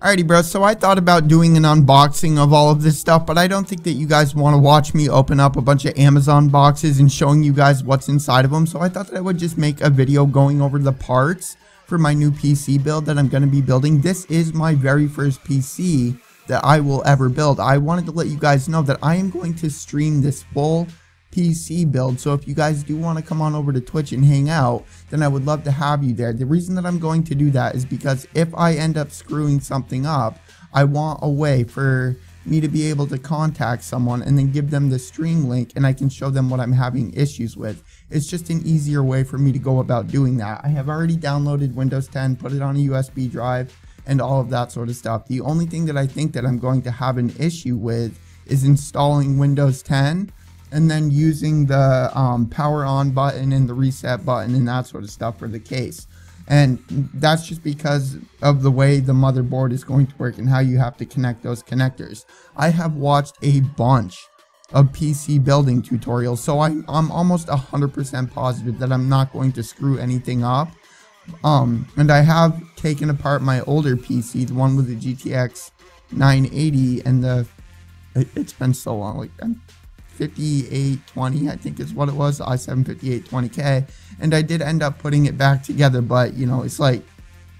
Alrighty, bro, so I thought about doing an unboxing of all of this stuff, but I don't think that you guys want to watch me open up a bunch of Amazon boxes and showing you guys what's inside of them. So I thought that I would just make a video going over the parts for my new PC build that I'm going to be building. This is my very first PC that I will ever build. I wanted to let you guys know that I am going to stream this full PC build, so if you guys do want to come on over to Twitch and hang out, then I would love to have you there. The reason that I'm going to do that is because if I end up screwing something up, I want a way for me to be able to contact someone and then give them the stream link and I can show them what I'm having issues with. It's just an easier way for me to go about doing that. I have already downloaded Windows 10, put it on a USB drive and all of that sort of stuff. The only thing that I think that I'm going to have an issue with is installing Windows 10 and then using the power on button and the reset button and that sort of stuff for the case. And that's just because of the way the motherboard is going to work and how you have to connect those connectors. I have watched a bunch of PC building tutorials, so I'm almost 100% positive that I'm not going to screw anything up. And I have taken apart my older PC, the one with the GTX 980 and it's been so long, like 5820 I think is what it was, the i7 5820K, and I did end up putting it back together, but you know, it's like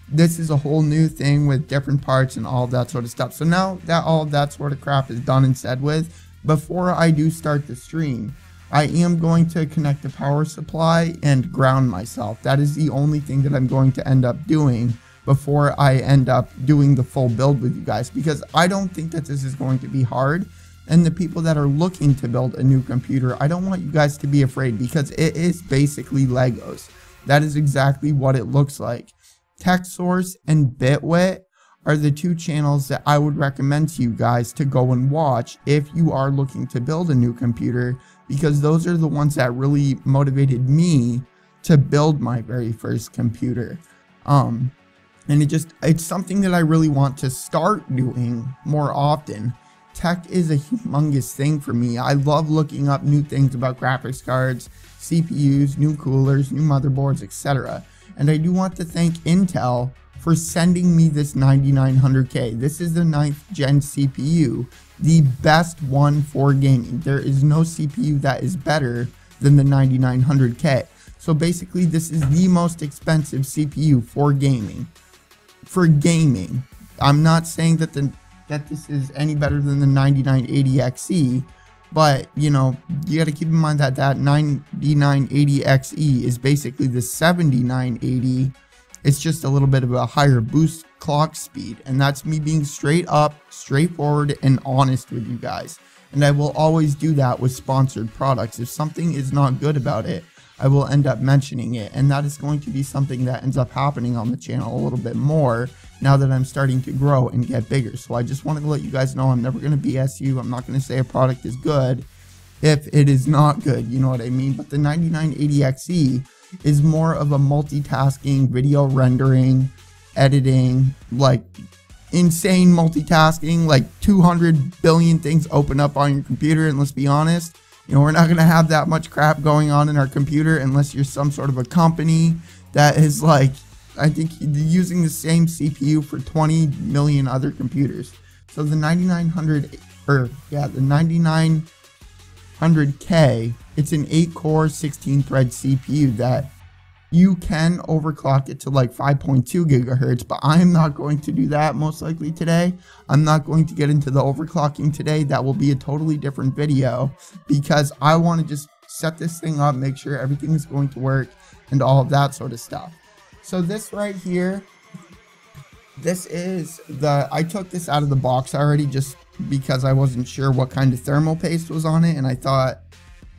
this is a whole new thing with different parts and all of that sort of stuff. So now that all of that sort of crap is done and said with, before I do start the stream, I am going to connect the power supply and ground myself. That is the only thing that I'm going to end up doing before I end up doing the full build with you guys, because I don't think that this is going to be hard. And the people that are looking to build a new computer, I don't want you guys to be afraid, because it is basically Legos. That is exactly what it looks like. TechSource and Bitwit are the two channels that I would recommend to you guys to go and watch if you are looking to build a new computer, because those are the ones that really motivated me to build my very first computer. And it's something that I really want to start doing more often. Tech is a humongous thing for me. I love looking up new things about graphics cards, CPUs, new coolers, new motherboards, etc. And I do want to thank Intel for sending me this 9900K. This is the 9th gen CPU, the best one for gaming. There is no CPU that is better than the 9900K. So basically this is the most expensive CPU for gaming. I'm not saying that this is any better than the 9980 XE, but you know, you got to keep in mind that 9980 XE is basically the 7980. It's just a little bit of a higher boost clock speed, and that's me being straight up, straightforward, and honest with you guys. And I will always do that with sponsored products. If something is not good about it, I will end up mentioning it, and that is going to be something that ends up happening on the channel a little bit more now that I'm starting to grow and get bigger. So I just wanted to let you guys know I'm never going to BS you. I'm not going to say a product is good if it is not good, you know what I mean? But the 9980 XE is more of a multitasking, video rendering, editing, like insane multitasking, like 200 billion things open up on your computer. And let's be honest, you know, we're not going to have that much crap going on in our computer unless you're some sort of a company that is like, I think, using the same CPU for 20 million other computers. So the 9900K, it's an 8-core, 16-thread CPU that you can overclock it to like 5.2 gigahertz, but I'm not going to do that most likely today. I'm not going to get into the overclocking today. That will be a totally different video, because I want to just set this thing up, make sure everything is going to work and all of that sort of stuff. So this right here, this is I took this out of the box already just because I wasn't sure what kind of thermal paste was on it, and I thought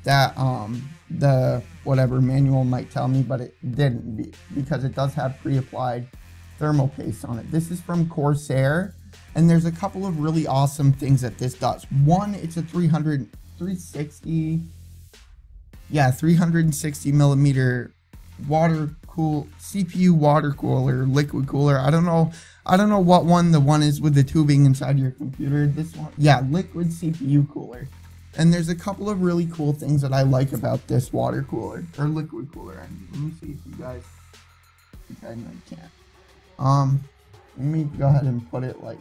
that the whatever manual might tell me, but it didn't, because it does have pre-applied thermal paste on it. This is from Corsair, and there's a couple of really awesome things that this does. One, it's a 360 millimeter CPU water cooler, liquid cooler. I don't know what one the one is with the tubing inside your computer. This one, yeah, liquid CPU cooler. And there's a couple of really cool things that I like about this water cooler, or liquid cooler. Let me see if you guys, okay, no, you can't. let me go ahead and put it like,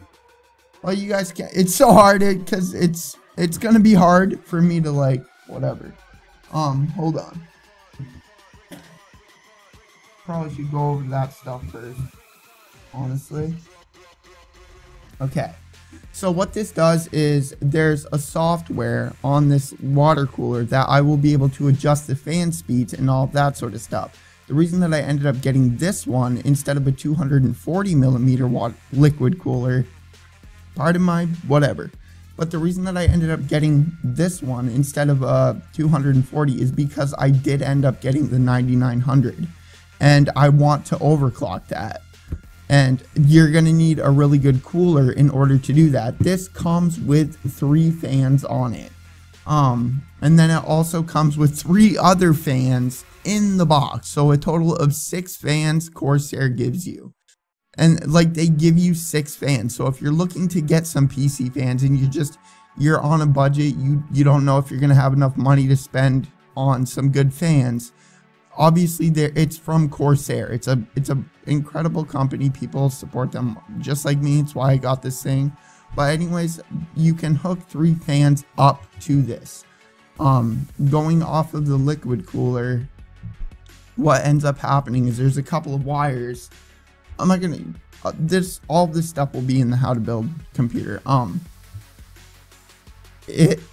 well, you guys can't, it's so hard because it's gonna be hard for me to like, whatever. Hold on. Probably should go over that stuff first, honestly. Okay. So what this does is there's a software on this water cooler that I will be able to adjust the fan speeds and all that sort of stuff. The reason that I ended up getting this one instead of a 240 millimeter liquid cooler, pardon my whatever, but the reason that I ended up getting this one instead of a 240 is because I did end up getting the 9900 and I want to overclock that. And you're going to need a really good cooler in order to do that. This comes with 3 fans on it. And then it also comes with 3 other fans in the box. So a total of 6 fans Corsair gives you. And like they give you 6 fans. So if you're looking to get some PC fans and you're on a budget, you don't know if you're going to have enough money to spend on some good fans. Obviously, it's from Corsair. It's a incredible company. People support them just like me. It's why I got this thing. But anyways, you can hook 3 fans up to this. Going off of the liquid cooler, what ends up happening is there's a couple of wires. I'm not gonna. All this stuff will be in the how to build computer.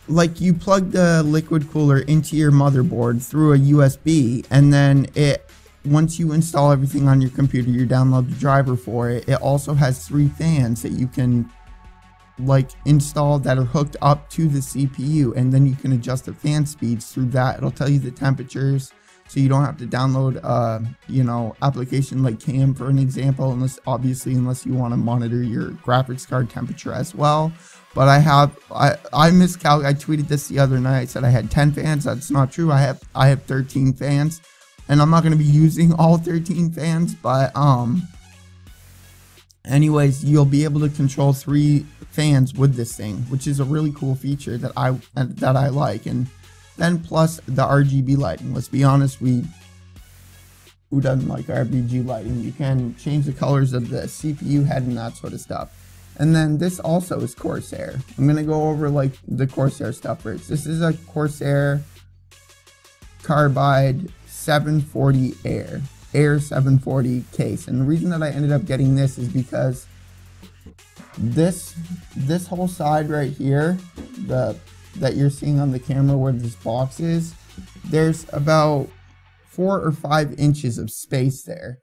Like you plug the liquid cooler into your motherboard through a USB, and then once you install everything on your computer, you download the driver for it. It also has 3 fans that you can like install that are hooked up to the CPU, and then you can adjust the fan speeds through that. It'll tell you the temperatures, so you don't have to download you know, application like Cam for an example, unless you want to monitor your graphics card temperature as well. But I tweeted this the other night. I said I had 10 fans. That's not true. I have 13 fans, and I'm not going to be using all 13 fans. But anyways, you'll be able to control 3 fans with this thing, which is a really cool feature that I like. And then plus the RGB lighting. Let's be honest, who doesn't like RGB lighting? You can change the colors of the CPU head and that sort of stuff. And then this also is Corsair. I'm going to go over like the Corsair stuff first. This is a Corsair Carbide 740 Air 740 case. And the reason that I ended up getting this is because this whole side right here, that you're seeing on the camera where this box is, there's about 4 or 5 inches of space there.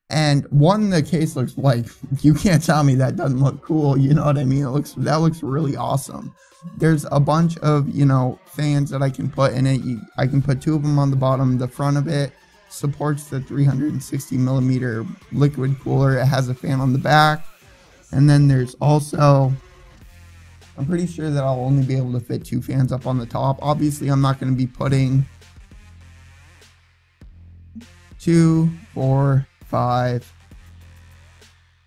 And the case looks like, you can't tell me that doesn't look cool, you know what I mean? That looks really awesome. There's a bunch of, you know, fans that I can put in it. I can put 2 of them on the bottom. The front of it supports the 360 millimeter liquid cooler. It has a fan on the back. And then there's also, I'm pretty sure that I'll only be able to fit 2 fans up on the top. Obviously, I'm not going to be putting 2, 4, 5,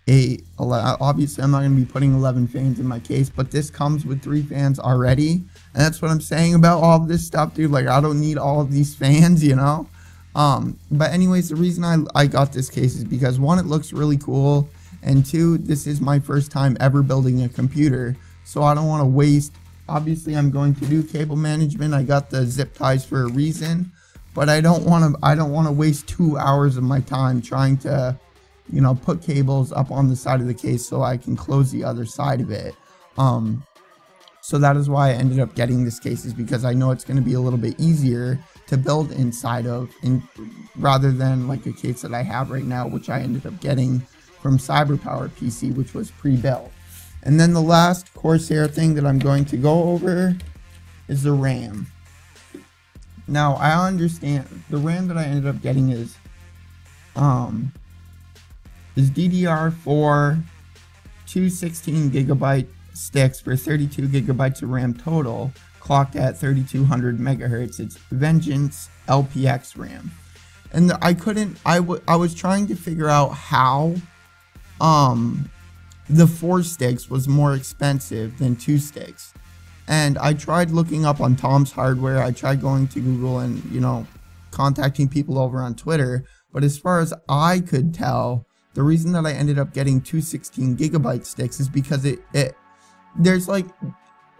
8, 11. Obviously, I'm not going to be putting 11 fans in my case, but this comes with 3 fans already. And that's what I'm saying about all of this stuff, dude. Like, I don't need all of these fans, you know? But anyways, the reason I got this case is because 1, it looks really cool, and 2, this is my first time ever building a computer, so I don't want to waste. Obviously, I'm going to do cable management. I got the zip ties for a reason. But I don't want to waste 2 hours of my time trying to, you know, put cables up on the side of the case so I can close the other side of it. So that is why I ended up getting this case, is because I know it's going to be a little bit easier to build inside of, rather than like a case that I have right now, which I ended up getting from CyberPower PC, which was pre-built. And then the last Corsair thing that I'm going to go over is the RAM. Now, I understand the RAM that I ended up getting is DDR4 2 16 gigabyte sticks for 32 gigabytes of RAM total, clocked at 3200 megahertz. It's Vengeance LPX RAM. And I was trying to figure out how the 4 sticks was more expensive than 2 sticks. And I tried looking up on Tom's Hardware. I tried going to Google and, you know, contacting people over on Twitter. But as far as I could tell, the reason that I ended up getting two 16GB sticks is because there's like,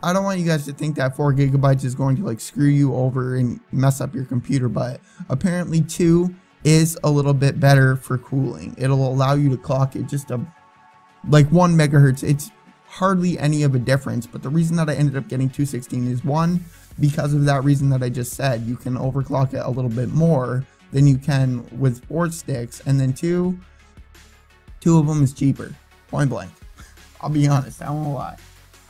I don't want you guys to think that 4GB is going to like screw you over and mess up your computer, but apparently 2 is a little bit better for cooling. It'll allow you to clock it just like 1 megahertz. It's hardly any of a difference, but the reason that I ended up getting 216 is, one, because of that reason that I just said, you can overclock it a little bit more than you can with 4 sticks, and then two of them is cheaper, point blank. I'll be honest, I won't lie.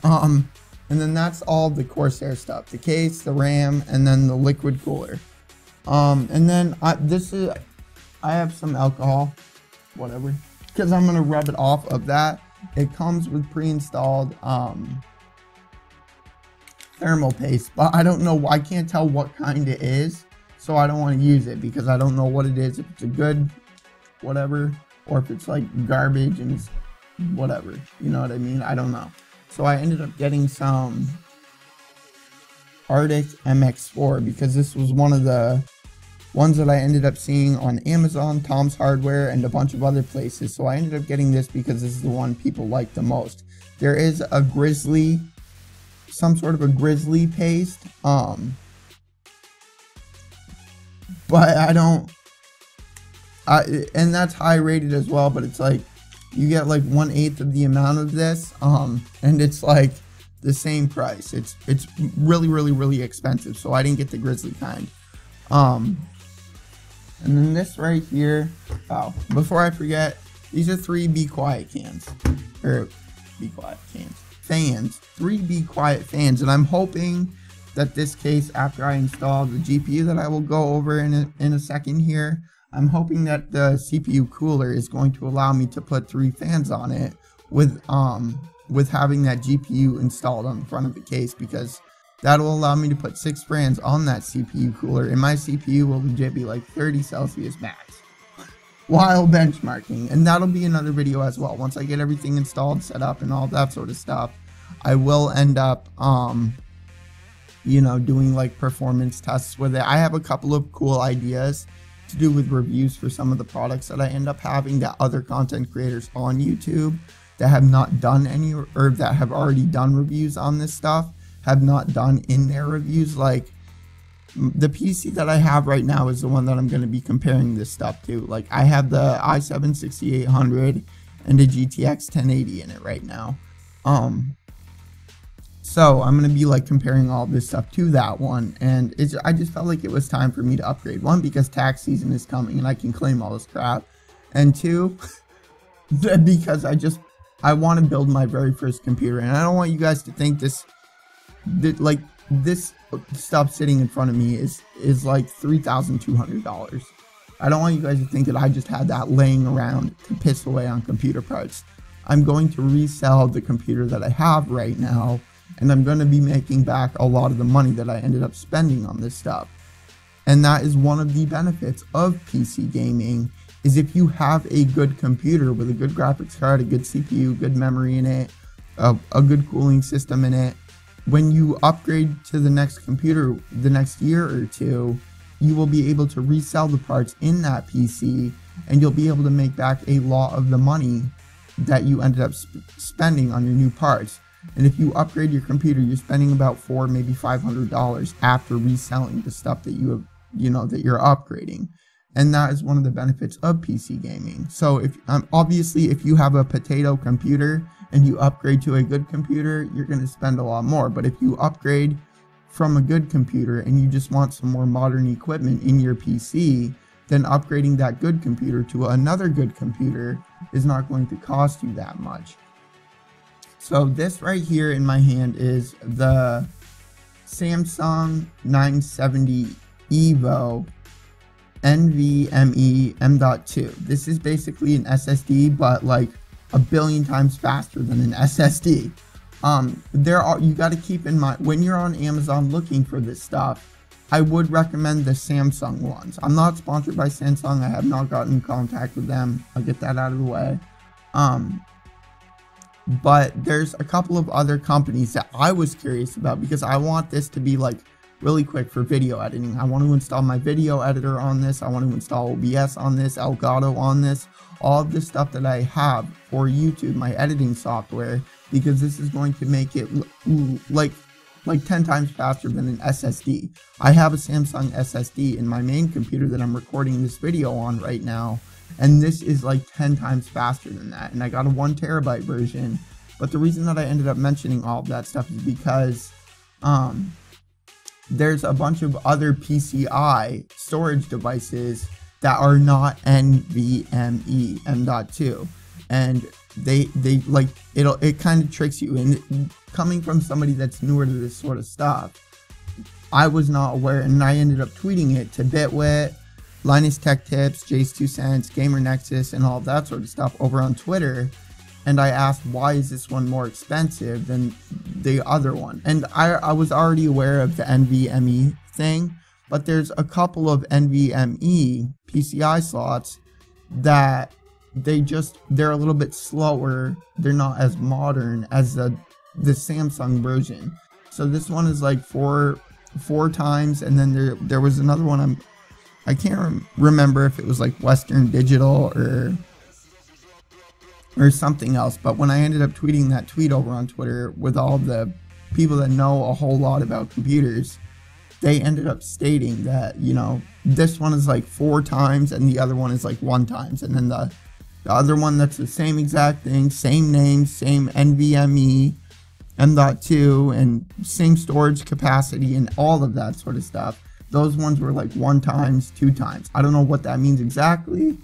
And then that's all the Corsair stuff, the case, the RAM, and then the liquid cooler. And then I have some alcohol, whatever, because I'm gonna rub it off of that. It comes with pre-installed thermal paste, but I don't know, I can't tell what kind it is, so I don't want to use it because I don't know what it is, if it's a good whatever, or if it's like garbage and it's whatever, you know what I mean? I don't know. So I ended up getting some Arctic MX4 because this was one of the ones that I ended up seeing on Amazon, Tom's Hardware, and a bunch of other places. So I ended up getting this because this is the one people like the most. There is a grizzly, some sort of a grizzly paste, but and that's high rated as well, but it's like, you get like 1/8 of the amount of this, and it's like the same price. It's really expensive, so I didn't get the grizzly kind. And then this right here, oh, before I forget, these are 3 Be Quiet cans, or Be Quiet cans, fans, 3 Be Quiet fans, and I'm hoping that this case, after I install the GPU that I will go over in a second here, I'm hoping that the CPU cooler is going to allow me to put 3 fans on it with having that GPU installed on the front of the case, because that'll allow me to put 6 fans on that CPU cooler, and my CPU will legit be like 30 Celsius max while benchmarking. And that'll be another video as well. Once I get everything installed, set up, and all that sort of stuff, I will end up you know, doing like performance tests with it. I have a couple of cool ideas to do with reviews for some of the products that I end up having that other content creators on YouTube that have not done any, or that have already done reviews on this stuff, have not done in their reviews. Like the PC that I have right now is the one that I'm going to be comparing this stuff to. Like I have the i7-6800 and a GTX 1080 in it right now. So I'm going to be like comparing all this stuff to that one, and I just felt like it was time for me to upgrade. One, because tax season is coming and I can claim all this crap, and two, because I want to build my very first computer, and I don't want you guys to think this stuff sitting in front of me is like $3,200. I don't want you guys to think that I just had that laying around to piss away on computer parts. I'm going to resell the computer that I have right now, and I'm going to be making back a lot of the money that I ended up spending on this stuff. And that is one of the benefits of PC gaming, is if you have a good computer with a good graphics card, a good CPU, good memory in it, a good cooling system in it, when you upgrade to the next computer the next year or two, you will be able to resell the parts in that PC, and you'll be able to make back a lot of the money that you ended up spending on your new parts. And if you upgrade your computer, you're spending about $400, maybe $500 after reselling the stuff that you have, you know, that you're upgrading. And that is one of the benefits of PC gaming. So if obviously if you have a potato computer and you upgrade to a good computer, you're going to spend a lot more. But if you upgrade from a good computer and you just want some more modern equipment in your PC, then upgrading that good computer to another good computer is not going to cost you that much. So this right here in my hand is the Samsung 970 EVO NVMe M.2. This is basically an SSD, but like a billion times faster than an SSD. You got to keep in mind when you're on Amazon looking for this stuff, I would recommend the Samsung ones. I'm not sponsored by Samsung. I have not gotten in contact with them. I'll get that out of the way. But there's a couple of other companies that I was curious about because I want this to be like really quick for video editing. I want to install my video editor on this. I want to install OBS on this, Elgato on this, all of the stuff that I have for YouTube, my editing software, because this is going to make it like 10 times faster than an SSD. I have a Samsung SSD in my main computer that I'm recording this video on right now, and this is like 10 times faster than that, and I got a 1 terabyte version. But the reason that I ended up mentioning all of that stuff is because there's a bunch of other PCI storage devices that are not NVMe M.2, and they like it kind of tricks you. And coming from somebody that's newer to this sort of stuff, I was not aware, and I ended up tweeting it to Bitwit, Linus Tech Tips, Jay's 2 Cents, Gamer Nexus, and all of that sort of stuff over on Twitter. And I asked, why is this one more expensive than the other one? And I was already aware of the NVMe thing, but there's a couple of NVMe PCI slots that they're a little bit slower. They're not as modern as the Samsung version. So this one is like four times, and then there was another one I can't remember if it was like Western Digital or something else, but when I ended up tweeting that tweet over on Twitter with all the people that know a whole lot about computers, they ended up stating that, you know, this one is like 4 times and the other one is like 1 times, and then the other one that's the same exact thing, same name, same NVMe M.2, and same storage capacity and all of that sort of stuff, those ones were like 1 times, 2 times. I don't know what that means exactly.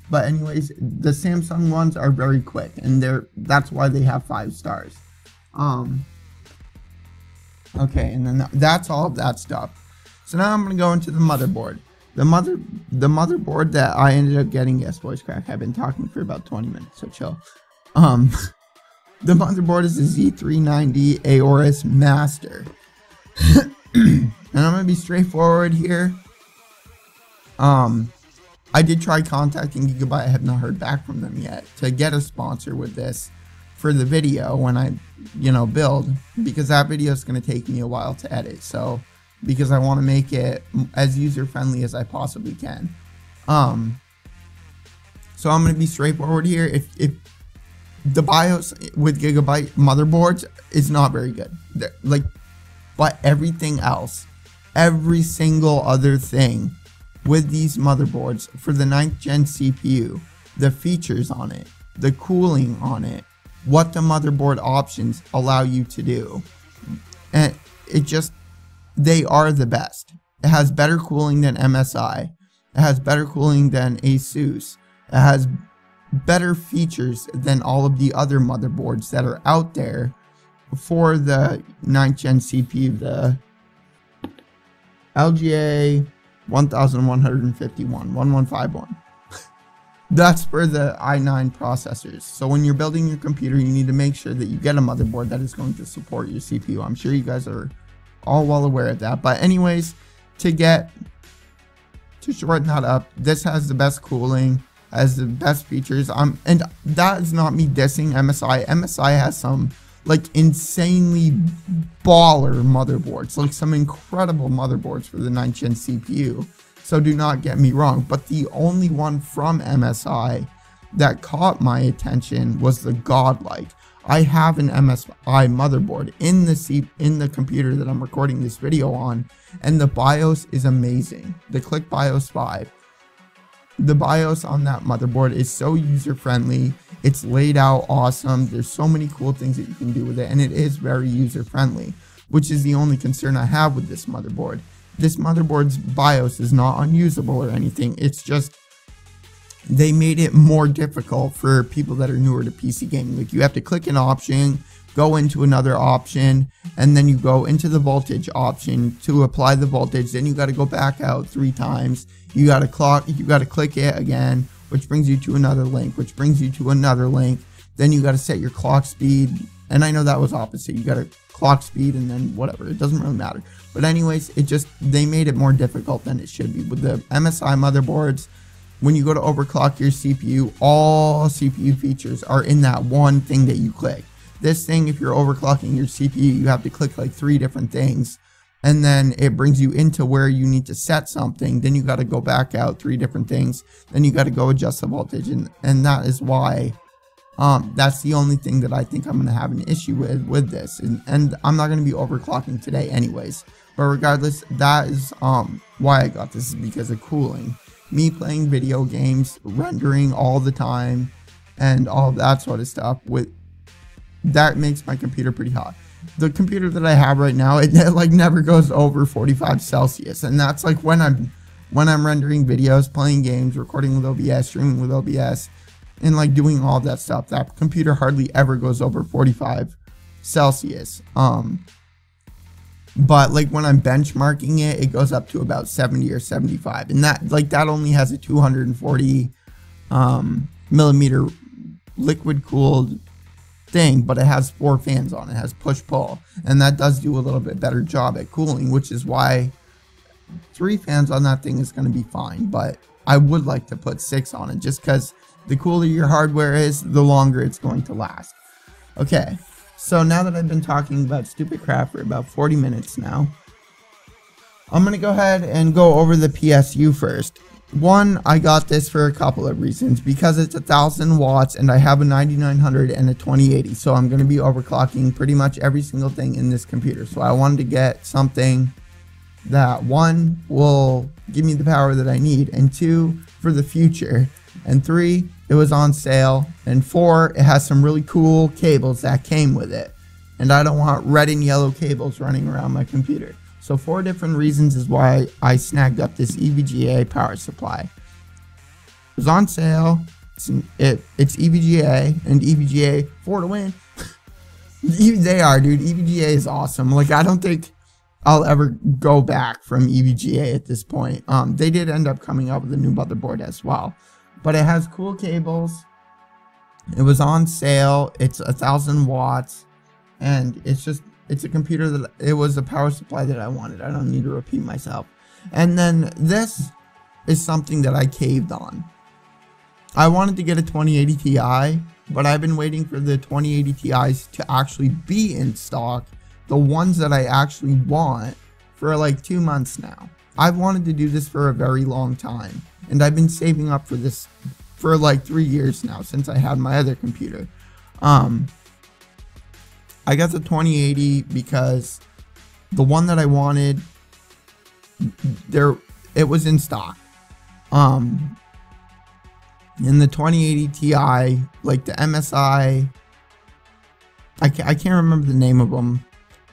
But anyways, the Samsung ones are very quick, and that's why they have 5 stars. Okay, and then that's all of that stuff. So now I'm gonna go into the motherboard. The motherboard that I ended up getting, yes, voice crack, I've been talking for about 20 minutes, so chill. The motherboard is a Z390 Aorus Master. And I'm gonna be straightforward here. I did try contacting Gigabyte. I have not heard back from them yet to get a sponsor with this for the video when I, build, because that video is going to take me a while to edit. So, because I want to make it as user friendly as I possibly can. So I'm going to be straightforward here. If the BIOS with Gigabyte motherboards is not very good, but everything else, every single other thing with these motherboards for the 9th gen CPU, the features on it, the cooling on it, what the motherboard options allow you to do, and they are the best. It has better cooling than MSI, it has better cooling than Asus, it has better features than all of the other motherboards that are out there for the 9th gen CPU, the LGA 1151. That's for the i9 processors. So when you're building your computer, you need to make sure that you get a motherboard that is going to support your CPU. I'm sure you guys are all well aware of that. But anyways, to shorten that up, this has the best cooling, has the best features. And that is not me dissing MSI. MSI has some insanely baller motherboards, some incredible motherboards for the 9th gen CPU. So do not get me wrong, but the only one from MSI that caught my attention was the Godlike. I have an MSI motherboard in the computer that I'm recording this video on, and the BIOS is amazing. The Click BIOS 5. The BIOS on that motherboard is so user friendly. It's laid out awesome. There's so many cool things that you can do with it, and it is very user friendly, which is the only concern I have with this motherboard. This motherboard's BIOS is not unusable or anything. It's just they made it more difficult for people that are newer to PC gaming. You have to click an option, go into another option, and then you go into the voltage option to apply the voltage. Then you got to go back out 3 times. You got to click it again, which brings you to another link, which brings you to another link. Then you got to set your clock speed. And I know that was opposite. You got to clock speed and then whatever. It doesn't really matter. But anyways, they made it more difficult than it should be. With the MSI motherboards, when you go to overclock your CPU, all CPU features are in that one thing that you click. This thing, if you're overclocking your CPU, you have to click 3 different things and then it brings you into where you need to set something. Then you got to go back out 3 different things. Then you got to go adjust the voltage, and that is why that's the only thing that I think I'm going to have an issue with this. And I'm not going to be overclocking today anyways. But regardless, that is why I got this, is because of cooling. Me playing video games, rendering all the time, and all that sort of stuff, that makes my computer pretty hot. The computer that I have right now, it like never goes over 45 Celsius, and that's like when I'm rendering videos, playing games, recording with OBS, streaming with OBS, and like doing all that stuff. That computer hardly ever goes over 45 Celsius. But like when I'm benchmarking it, it goes up to about 70 or 75, and that only has a 240 millimeter liquid cooled thing, but it has 4 fans on it. It has push pull, and that does do a little bit better job at cooling, which is why 3 fans on that thing is going to be fine. But I would like to put 6 on it, just because the cooler your hardware is, the longer it's going to last. Okay, so now that I've been talking about stupid crap for about 40 minutes now, I'm going to go ahead and go over the PSU first. One, I got this for a couple of reasons, because it's 1000 watts and I have a 9900 and a 2080, so I'm going to be overclocking pretty much every single thing in this computer. So I wanted to get something that, 1, will give me the power that I need, and 2, for the future, and 3, it was on sale, and 4, it has some really cool cables that came with it, and I don't want red and yellow cables running around my computer. So 4 different reasons is why I snagged up this EVGA power supply. It was on sale. It's EVGA, and EVGA 4 to win. They are, dude. EVGA is awesome. Like, I don't think I'll ever go back from EVGA at this point. They did end up coming up with a new motherboard as well, but it has cool cables. It was on sale. It's 1000 watts, and it's a computer that, it was a power supply that I wanted. I don't need to repeat myself. And then this is something that I caved on. I wanted to get a 2080 Ti, but I've been waiting for the 2080 Ti's to actually be in stock, the ones that I actually want, for like 2 months now. I've wanted to do this for a very long time, and I've been saving up for this for like 3 years now, since I had my other computer. I got the 2080 because the one that I wanted, it was in stock. In the 2080 Ti, like the MSI, I can't remember the name of them,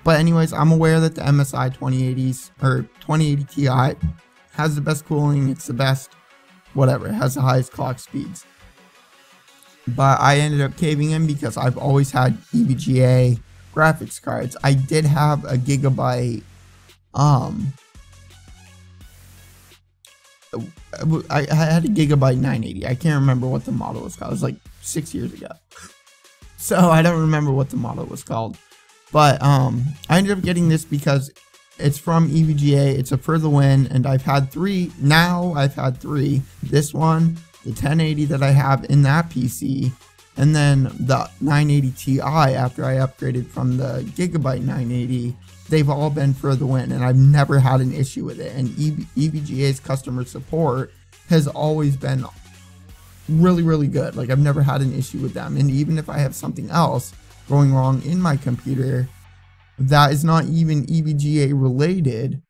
but anyways, I'm aware that the MSI 2080s or 2080 Ti has the best cooling. It's the best, whatever. It has the highest clock speeds. But I ended up caving in because I've always had EVGA graphics cards. I did have a Gigabyte, I had a Gigabyte 980. I can't remember what the model was called. It was like 6 years ago. So I don't remember what the model was called. But I ended up getting this because it's from EVGA. It's a for the win, and I've had 3. Now I've had 3. This one, the 1080 that I have in that PC, and then the 980 Ti after I upgraded from the Gigabyte 980. They've all been for the win, and I've never had an issue with it. And EVGA's customer support has always been really, really good. Like, I've never had an issue with them. And even if I have something else going wrong in my computer that is not even EVGA related,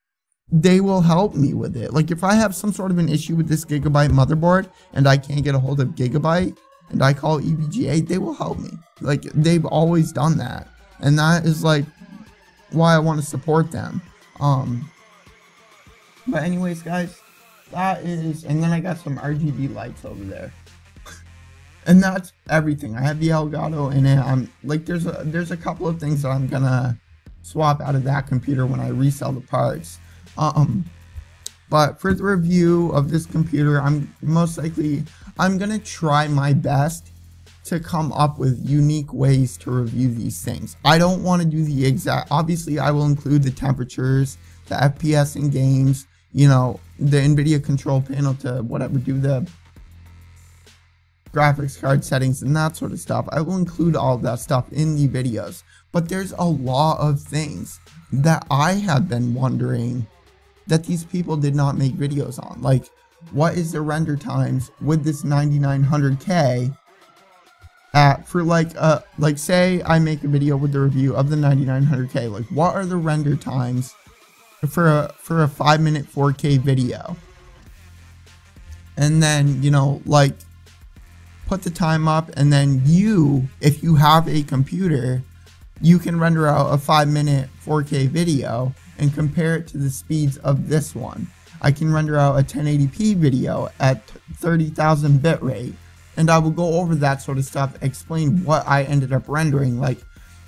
they will help me with it. Like, if I have some sort of an issue with this Gigabyte motherboard and I can't get a hold of Gigabyte and I call EVGA, they will help me. Like, they've always done that. And that is like why I want to support them. But anyways, guys, that is, and then I got some RGB lights over there. And that's everything. I have the Elgato in it. Like, there's a couple of things that I'm gonna swap out of that computer when I resell the parts. But for the review of this computer, I'm gonna try my best to come up with unique ways to review these things. I don't want to do the exact, obviously I will include the temperatures, the FPS in games, you know, the NVIDIA control panel to whatever, do the graphics card settings and that sort of stuff. I will include all of that stuff in the videos. But there's a lot of things that I have been wondering that these people did not make videos on. Like, what is the render times with this 9900K for like say I make a video with the review of the 9900K. Like, what are the render times for a 5-minute 4K video? And then, you know, like, put the time up, and then if you have a computer, you can render out a 5-minute 4K video and compare it to the speeds of this one. I can render out a 1080p video at 30,000 bitrate, and I will go over that sort of stuff, explain what I ended up rendering. Like,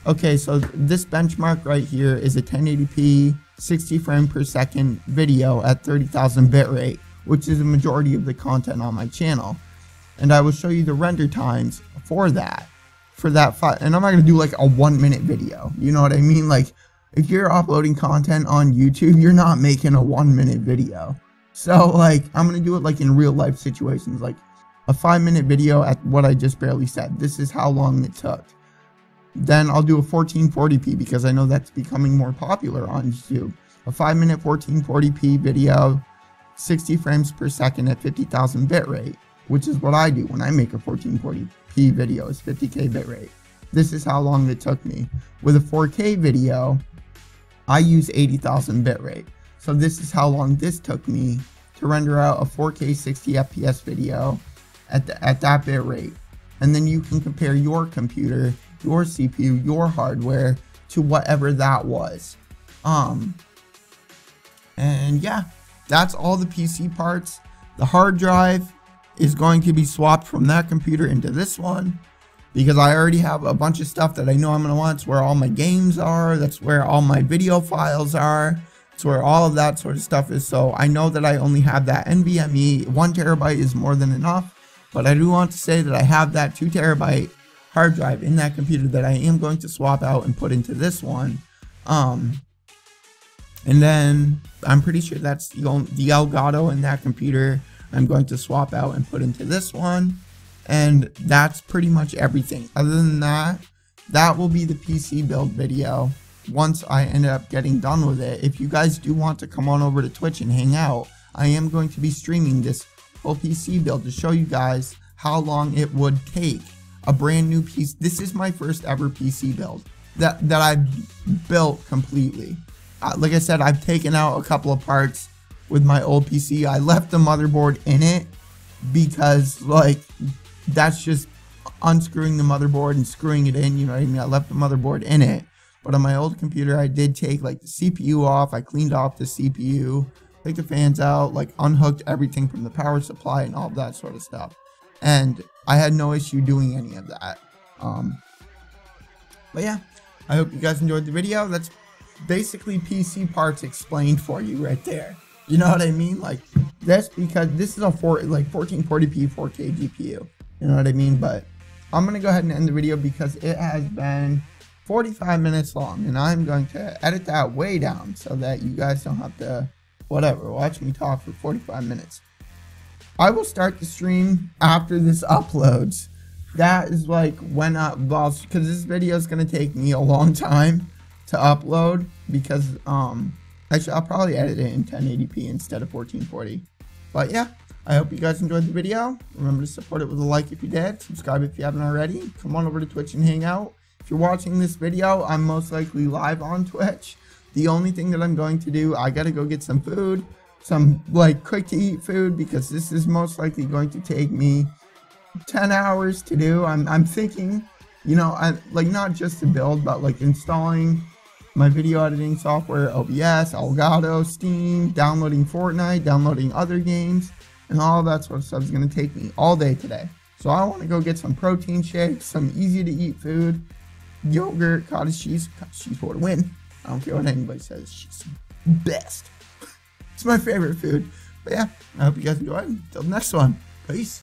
okay, so this benchmark right here is a 1080p 60 frame per second video at 30,000 bitrate, which is the majority of the content on my channel. And I will show you the render times for that. And I'm not going to do like a 1-minute video. You know what I mean? Like, if you're uploading content on YouTube, you're not making a 1-minute video. So like, I'm going to do it like in real life situations, like a 5-minute video at what I just barely said. This is how long it took. Then I'll do a 1440p because I know that's becoming more popular on YouTube. A 5-minute 1440p video, 60 frames per second at 50,000 bitrate, which is what I do when I make a 1440p video, is 50k bitrate. This is how long it took me. With a 4K video, I use 80,000 bitrate. So this is how long this took me to render out a 4K 60 FPS video at that bitrate. And then you can compare your computer, your CPU, your hardware to whatever that was. And yeah, that's all the PC parts. The hard drive is going to be swapped from that computer into this one, because I already have a bunch of stuff that I know I'm going to want. It's where all my games are. That's where all my video files are. It's where all of that sort of stuff is. So I know that I only have that NVMe. 1 terabyte is more than enough. But I do want to say that I have that 2 terabyte hard drive in that computer that I am going to swap out and put into this one. And then I'm pretty sure that's the Elgato in that computer I'm going to swap out and put into this one. And that's pretty much everything. Other than that, that will be the PC build video once I end up getting done with it. If you guys do want to come on over to Twitch and hang out, I am going to be streaming this whole PC build to show you guys how long it would take a brand new PC. This is my first ever PC build that I've built completely. Like I said, I've taken out a couple of parts with my old PC. I left the motherboard in it because, like, that's just unscrewing the motherboard and screwing it in, you know what I mean? I left the motherboard in it. But on my old computer, I did take like the CPU off. I cleaned off the CPU, took the fans out, like unhooked everything from the power supply and all that sort of stuff. And I had no issue doing any of that. But yeah, I hope you guys enjoyed the video. That's basically PC parts explained for you right there. You know what I mean? Like this, because this is a 1440p 4K GPU. You know what I mean? But I'm going to go ahead and end the video because it has been 45 minutes long, and I'm going to edit that way down so that you guys don't have to, whatever, watch me talk for 45 minutes. I will start the stream after this uploads. That is like when because this video is going to take me a long time to upload, because actually I'll probably edit it in 1080p instead of 1440. But yeah, I hope you guys enjoyed the video. Remember to support it with a like if you did, subscribe if you haven't already, come on over to Twitch and hang out. If you're watching this video, I'm most likely live on Twitch. The only thing that I'm going to do, I gotta go get some food, some like quick to eat food, because this is most likely going to take me 10 hours to do. I'm thinking, you know, like not just to build, but like installing my video editing software, OBS, Elgato, Steam, downloading Fortnite, downloading other games, and all that sort of stuff is going to take me all day today. So I want to go get some protein shakes, some easy to eat food, yogurt, cottage cheese for the win. I don't care what anybody says, she's the best. It's my favorite food. But yeah, I hope you guys enjoyed. Until the next one, peace.